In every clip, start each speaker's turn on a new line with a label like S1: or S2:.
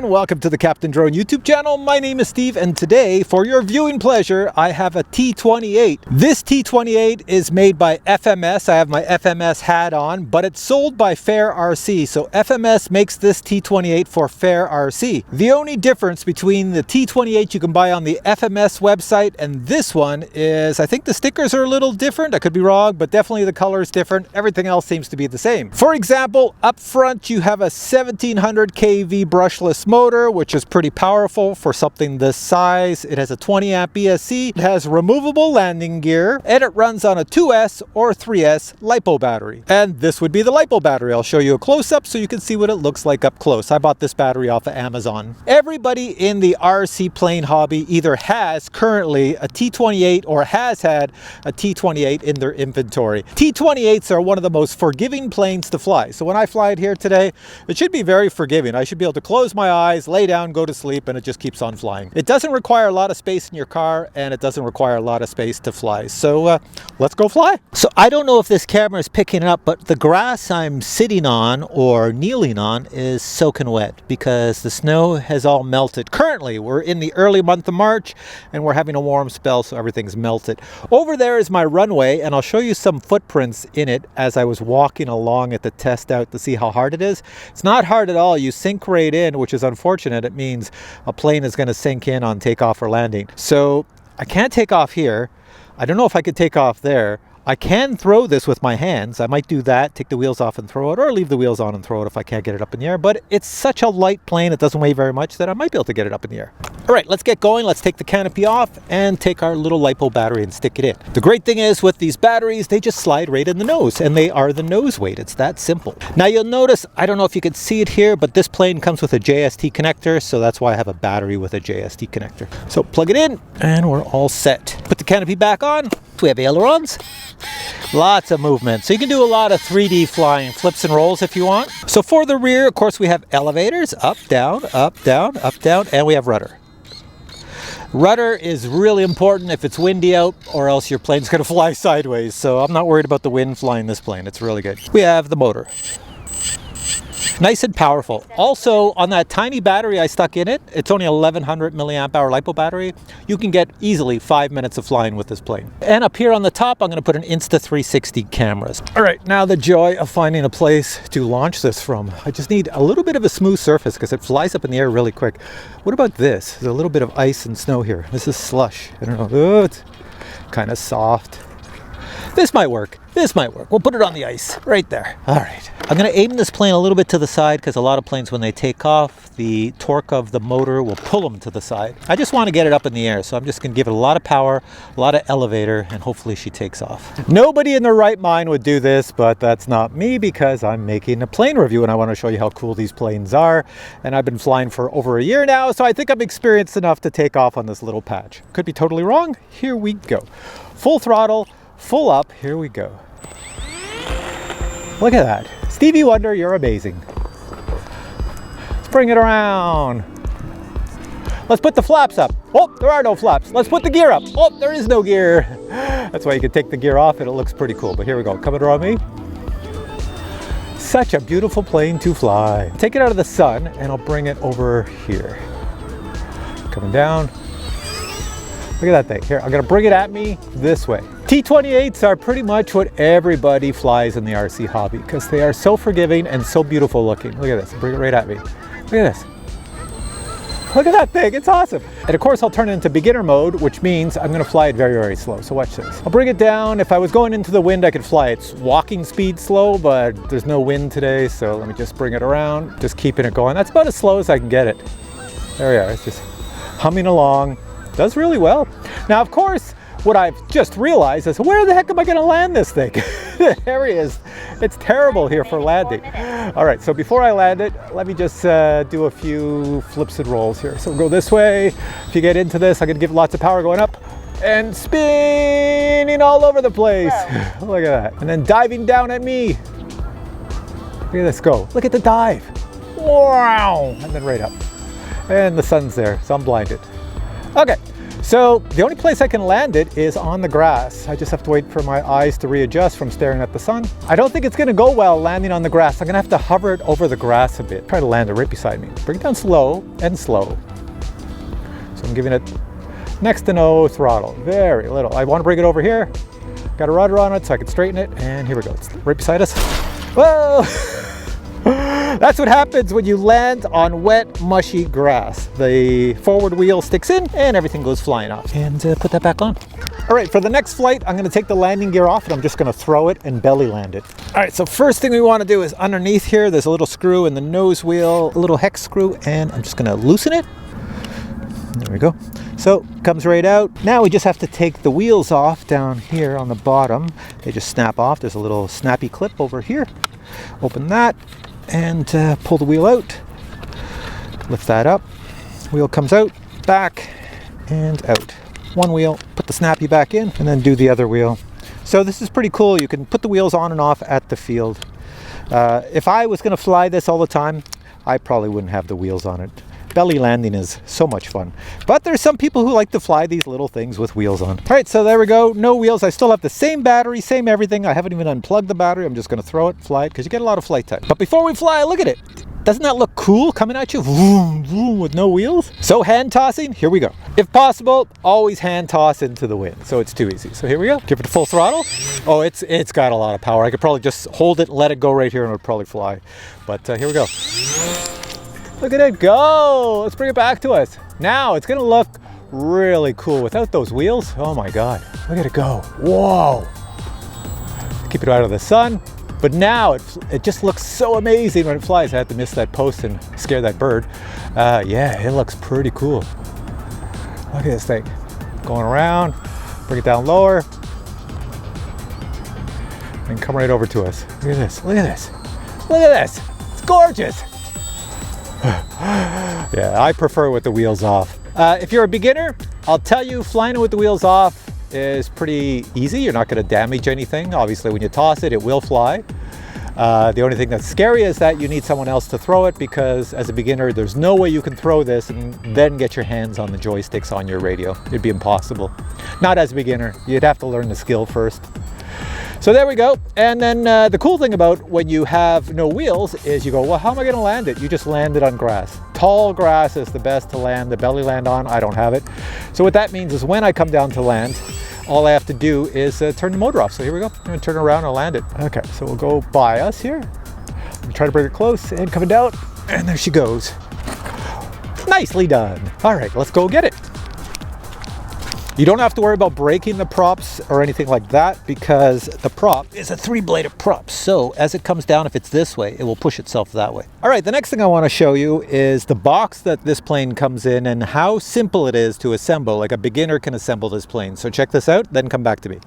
S1: everyone, welcome to the CaptainDrone YouTube channel. My name is Steve, and today, for your viewing pleasure, I have a T-28. This T-28 is made by FMS. I have my FMS hat on, but it's sold by Fair RC. So FMS makes this T-28 for Fair RC. The only difference between the T-28 you can buy on the FMS website and this one is, I think the stickers are a little different. I could be wrong, but definitely the color is different. Everything else seems to be the same. For example, up front, you have a 1700 kV brushless motor, which is pretty powerful for something this size. It has a 20 amp ESC, it has removable landing gear, and it runs on a 2S or 3S LiPo battery. And this would be the LiPo battery. I'll show you a close-up so you can see what it looks like up close. I bought this battery off of Amazon. Everybody in the RC plane hobby either has currently a T-28 or has had a T-28 in their inventory. T-28s are one of the most forgiving planes to fly. So when I fly it here today, it should be very forgiving. I should be able to close my eyes, lay down, go to sleep, and it just keeps on flying. It doesn't require a lot of space in your car, and it doesn't require a lot of space to fly. So let's go fly. So I don't know if this camera is picking it up, but the grass I'm sitting on or kneeling on is soaking wet because the snow has all melted. Currently, we're in the early month of March, and we're having a warm spell, so everything's melted. Over there is my runway, and I'll show you some footprints in it as I was walking along it to test out to see how hard it is. It's not hard at all. You sink right in, which is unfortunate. It means a plane is going to sink in on takeoff or landing. So I can't take off here. I don't know if I could take off there. I can throw this with my hands. I might do that, take the wheels off and throw it, or leave the wheels on and throw it if I can't get it up in the air. But it's such a light plane, it doesn't weigh very much, that I might be able to get it up in the air. All right, let's get going. Let's take the canopy off and take our little LiPo battery and stick it in. The great thing is with these batteries, they just slide right in the nose, and they are the nose weight. It's that simple. Now you'll notice, I don't know if you can see it here, but this plane comes with a JST connector, so that's why I have a battery with a JST connector. So plug it in, and we're all set. Put the canopy back on. We have ailerons. Lots of movement. So you can do a lot of 3D flying, flips and rolls if you want. So for the rear, of course, we have elevators, up, down, up, down, up, down, and we have rudder. Rudder is really important if it's windy out, or else your plane's going to fly sideways. So I'm not worried about the wind flying this plane. It's really good. We have the motor. Nice and powerful. Also, on that tiny battery I stuck in it, it's only 1100 milliamp hour LiPo battery. You can get easily 5 minutes of flying with this plane. And up here on the top, I'm going to put an Insta360 cameras. All right, now the joy of finding a place to launch this from. I just need a little bit of a smooth surface because it flies up in the air really quick. What about this? There's a little bit of ice and snow here. This is slush. I don't know. Oh, it's kind of soft. This might work. This might work. We'll put it on the ice right there. All right. I'm going to aim this plane a little bit to the side because a lot of planes, when they take off, the torque of the motor will pull them to the side. I just want to get it up in the air, so I'm just going to give it a lot of power, a lot of elevator, and hopefully she takes off. Nobody in their right mind would do this, but that's not me because I'm making a plane review and I want to show you how cool these planes are. And I've been flying for over a year now, so I think I'm experienced enough to take off on this little patch. Could be totally wrong. Here we go. Full throttle. Full up, here we go. Look at that. Stevie Wonder, you're amazing. Let's bring it around. Let's put the flaps up. Oh, there are no flaps. Let's put the gear up. Oh, there is no gear. That's why you can take the gear off and it looks pretty cool. But here we go, coming around me. Such a beautiful plane to fly. Take it out of the sun and I'll bring it over here. Coming down. Look at that thing. Here, I'm gonna bring it at me this way. T-28s are pretty much what everybody flies in the RC hobby because they are so forgiving and so beautiful looking. Look at this, bring it right at me. Look at this. Look at that thing, it's awesome. And of course I'll turn it into beginner mode, which means I'm gonna fly it very, very slow. So watch this. I'll bring it down. If I was going into the wind, I could fly its walking speed slow, but there's no wind today. So let me just bring it around, just keeping it going. That's about as slow as I can get it. There we are, it's just humming along. Does really well. Now, of course, what I've just realized is where the heck am I going to land this thing? There he is. It's terrible here for landing. All right, so before I land it, let me just do a few flips and rolls here. So we'll go this way. If you get into this, I'm going to give lots of power going up and spinning all over the place. Look at that. And then diving down at me. Look at this go. Look at the dive. Wow. And then right up. And the sun's there, so I'm blinded. Okay, So the only place I can land it is on the grass. I just have to wait for my eyes to readjust from staring at the sun. I don't think it's gonna go well landing on the grass. I'm gonna have to hover it over the grass a bit. Try to land it right beside me. Bring it down slow and slow. So I'm giving it next to no throttle, very little. I wanna bring it over here. Got a rudder on it so I can straighten it. And here we go, it's right beside us. Whoa! That's what happens when you land on wet, mushy grass. The forward wheel sticks in and everything goes flying off. And put that back on. All right, for the next flight, I'm gonna take the landing gear off and I'm just gonna throw it and belly land it. All right, so first thing we wanna do is underneath here, there's a little screw in the nose wheel, a little hex screw, and I'm just gonna loosen it. There we go. So it comes right out. Now we just have to take the wheels off down here on the bottom. They just snap off. There's a little snappy clip over here. Open that and pull the wheel out. Lift that up. Wheel comes out, back and out. One wheel, put the snappy back in, and then do the other wheel. So this is pretty cool. You can put the wheels on and off at the field. If I was going to fly this all the time, I probably wouldn't have the wheels on it. Belly landing is so much fun. But there's some people who like to fly these little things with wheels on. All right, so there we go. No wheels. I still have the same battery, same everything. I haven't even unplugged the battery. I'm just going to throw it, fly it, because you get a lot of flight time. But before we fly, look at it. Doesn't that look cool coming at you? Vroom, vroom, with no wheels? So hand tossing, here we go. If possible, always hand toss into the wind. So it's too easy. So here we go. Give it full throttle. Oh, it's got a lot of power. I could probably just hold it, let it go right here, and it would probably fly. But here we go. Look at it go. Let's bring it back to us. Now it's gonna look really cool without those wheels. Oh my God, look at it go. Whoa. Keep it out of the sun. But now it just looks so amazing when it flies. I had to miss that post and scare that bird. Yeah, it looks pretty cool. Look at this thing. Going around, bring it down lower, and come right over to us. Look at this, look at this. Look at this, it's gorgeous. Yeah, I prefer with the wheels off. If you're a beginner, I'll tell you flying with the wheels off is pretty easy. You're not going to damage anything. Obviously, when you toss it, it will fly. The only thing that's scary is that you need someone else to throw it, because as a beginner, there's no way you can throw this and then get your hands on the joysticks on your radio. It'd be impossible. Not as a beginner. You'd have to learn the skill first. So there we go. And then the cool thing about when you have no wheels is you go, well, how am I going to land it? You just land it on grass. Tall grass is the best to land the belly land on. I don't have it. So what that means is when I come down to land, all I have to do is turn the motor off. So here we go. I'm going to turn around and I'll land it. Okay, so we'll go by us here. I'm trying to bring it close and coming down. And there she goes. Nicely done. All right, let's go get it. You don't have to worry about breaking the props or anything like that, because the prop is a 3-bladed prop. So as it comes down, if it's this way, it will push itself that way. All right, the next thing I want to show you is the box that this plane comes in and how simple it is to assemble. Like a beginner can assemble this plane. So check this out, then come back to me.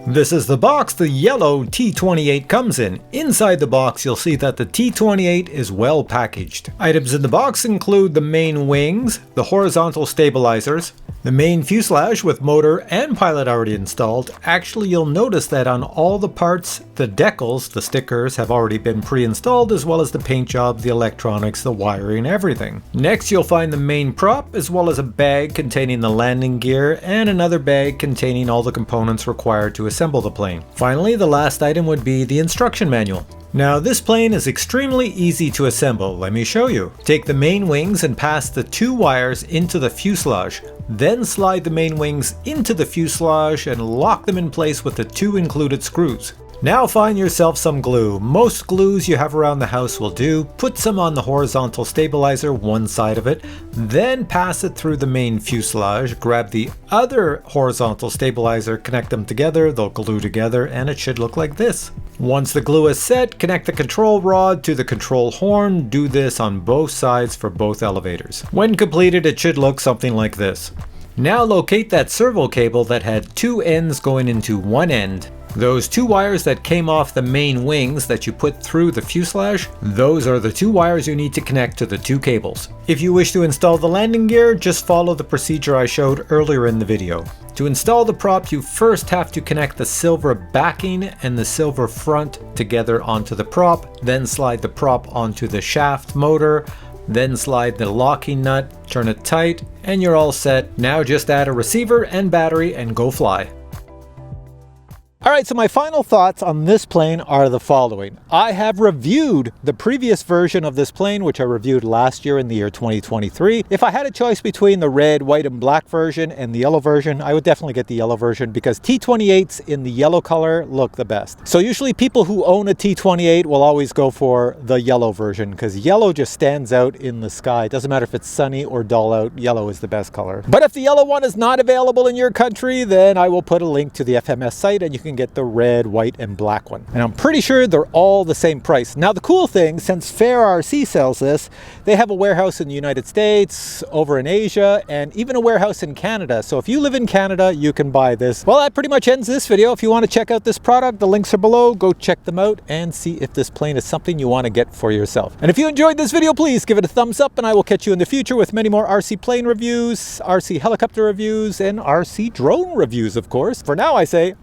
S1: This is the box the yellow T-28 comes in. Inside the box, you'll see that the T-28 is well packaged. Items in the box include the main wings, the horizontal stabilizers, the main fuselage with motor and pilot already installed. Actually, you'll notice that on all the parts, the decals, the stickers, have already been pre-installed, as well as the paint job, the electronics, the wiring, everything. Next, you'll find the main prop, as well as a bag containing the landing gear and another bag containing all the components required to assemble the plane. Finally, the last item would be the instruction manual. Now this plane is extremely easy to assemble. Let me show you. Take the main wings and pass the 2 wires into the fuselage. Then slide the main wings into the fuselage and lock them in place with the 2 included screws. Now find yourself some glue. Most glues you have around the house will do. Put some on the horizontal stabilizer, one side of it, then pass it through the main fuselage. Grab the other horizontal stabilizer, connect them together, they'll glue together, and it should look like this. Once the glue is set, connect the control rod to the control horn. Do this on both sides for both elevators. When completed, it should look something like this. Now locate that servo cable that had 2 ends going into one end. Those 2 wires that came off the main wings that you put through the fuselage, those are the 2 wires you need to connect to the 2 cables. If you wish to install the landing gear, just follow the procedure I showed earlier in the video. To install the prop, you first have to connect the silver backing and the silver front together onto the prop, then slide the prop onto the shaft motor, then slide the locking nut, turn it tight, and you're all set. Now just add a receiver and battery and go fly. All right, so my final thoughts on this plane are the following. I have reviewed the previous version of this plane, which I reviewed last year in the year 2023. If I had a choice between the red, white, and black version and the yellow version, I would definitely get the yellow version because T-28s in the yellow color look the best. So usually people who own a T-28 will always go for the yellow version because yellow just stands out in the sky. It doesn't matter if it's sunny or dull out, yellow is the best color. But if the yellow one is not available in your country, then I will put a link to the FMS site and you can get the red, white, and black one. And I'm pretty sure they're all the same price. Now the cool thing, since Fair RC sells this, they have a warehouse in the United States, over in Asia, and even a warehouse in Canada. So if you live in Canada, you can buy this. Well, that pretty much ends this video. If you want to check out this product, the links are below. Go check them out and see if this plane is something you want to get for yourself. And if you enjoyed this video, please give it a thumbs up, and I will catch you in the future with many more RC plane reviews, RC helicopter reviews, and RC drone reviews, of course. For now, I say